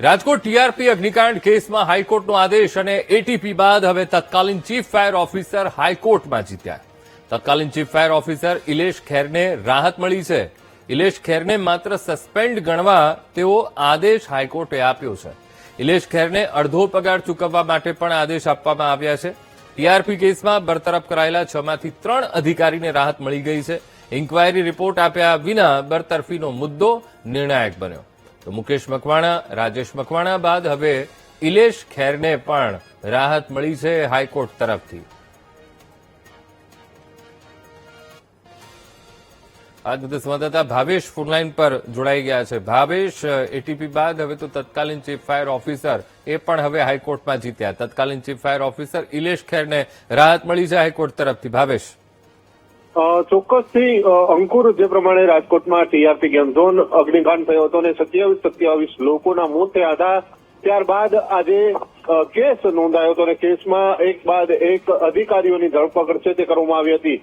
Rajkot TRP અગ્નિકાંડ કેસમાં હાઈકોર્ટનો આદેશ અને એટીપી બાદ હવે તત્કાલીન ચીફ ફાયર ઓફિસર હાઈકોર્ટમાં જીત્યા. તત્કાલીન ચીફ ફાયર ઓફિસર ઇલેશ ખેરને રાહત મળી છે. ઇલેશ ખેરને માત્ર સસ્પેન્ડ ગણવા તેવો આદેશ હાઈકોર્ટે આપ્યો છે. ઇલેશ ખેરને અડધો પગાર ચૂકવવા માટે પણ આદેશ આપવામાં આવ્યા છે. ટીઆરપી કેસમાં બરતરફ કરાયેલા 6 માંથી 3 અધિકારીને રાહત મળી ગઈ છે. ઇન્કવાયરી રિપોર્ટ આપ્યા વિના બરતરફીનો મુદ્દો નિર્ણાયક બન્યો. તો મુકેશ મકવાણા, રાજેશ મકવાણા બાદ હવે ઇલેશ ખેરને પણ રાહત મળી છે હાઈકોર્ટ તરફથી. આ મુદ્દે સંવાદદાતા ભાવેશ ફોનલાઈન પર જોડાઈ ગયા છે. ભાવેશ, એટીપી બાદ હવે તો તત્કાલીન ચીફ ફાયર ઓફિસર એ પણ હવે હાઈકોર્ટમાં જીત્યા. તત્કાલીન ચીફ ફાયર ઓફિસર ઇલેશ ખેરને રાહત મળી છે હાઈકોર્ટ તરફથી. ભાવેશ, ચોક્કસથી અંકુર, જે પ્રમાણે રાજકોટમાં ટીઆરપી ગેમ ઝોન અગ્નિકાંડ થયો હતો અને 27 લોકોના મોત થયા હતા, ત્યારબાદ આજે કેસ નોંધાયો હતો અને કેસમાં એક બાદ એક અધિકારીઓની ધરપકડ છે તે કરવામાં આવી હતી.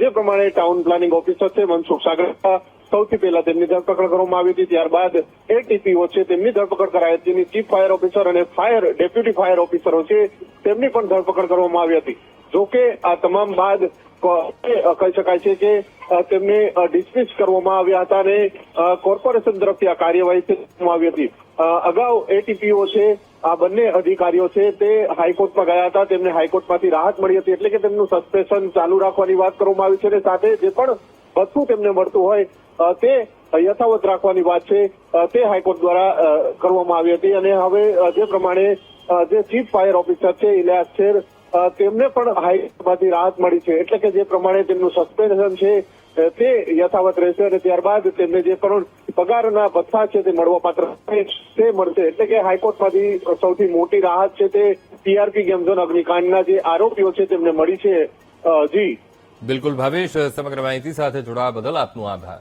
જે પ્રમાણે ટાઉન પ્લાનિંગ ઓફિસર છે મનસુખ સાગર, સૌથી પહેલા તેમની ધરપકડ કરવામાં આવી હતી. ત્યારબાદ એટીપીઓ છે તેમની ધરપકડ કરાઈ હતી. ચીફ ફાયર ઓફિસર અને ડેપ્યુટી ફાયર ઓફિસરો છે તેમની પણ ધરપકડ કરવામાં આવી હતી. જોકે આ તમામ બાદ કહી શકાય છે કે તેમને ડિસમિસ કરવામાં આવ્યા હતા અને કોર્પોરેશન તરફથી આ કાર્યવાહી કરવામાં આવી હતી. અગાઉ એટીપીઓ છે, આ બંને અધિકારીઓ છે તે હાઈકોર્ટમાં ગયા હતા. તેમને હાઈકોર્ટમાંથી રાહત મળી હતી, એટલે કે તેમનું સસ્પેન્શન ચાલુ રાખવાની વાત કરવામાં આવી છે અને સાથે જે પણ ભથ્થું તેમને મળતું હોય તે યથાવત રાખવાની વાત છે તે હાઈકોર્ટ દ્વારા કરવામાં આવી હતી. અને હવે જે પ્રમાણે જે ચીફ ફાયર ઓફિસર છે ઇલેશ ખેર, તેમને પણ હાઈકોર્ટમાંથી રાહત મળી છે, એટલે કે જે પ્રમાણે તેમનું સસ્પેન્શન છે તે યથાવત રહેશે અને ત્યારબાદ તેમને જે પણ પગારના ભથ્થા છે તે મળવાપાત્ર તે મળશે. એટલે કે હાઈકોર્ટમાંથી સૌથી મોટી રાહત છે તે ટીઆરપી ગેમ ઝોન અગ્નિકાંડના જે આરોપીઓ છે તેમને મળી છે. જી બિલકુલ ભાવેશ, સમગ્ર માહિતી સાથે જોડાવા બદલ આપનો આભાર.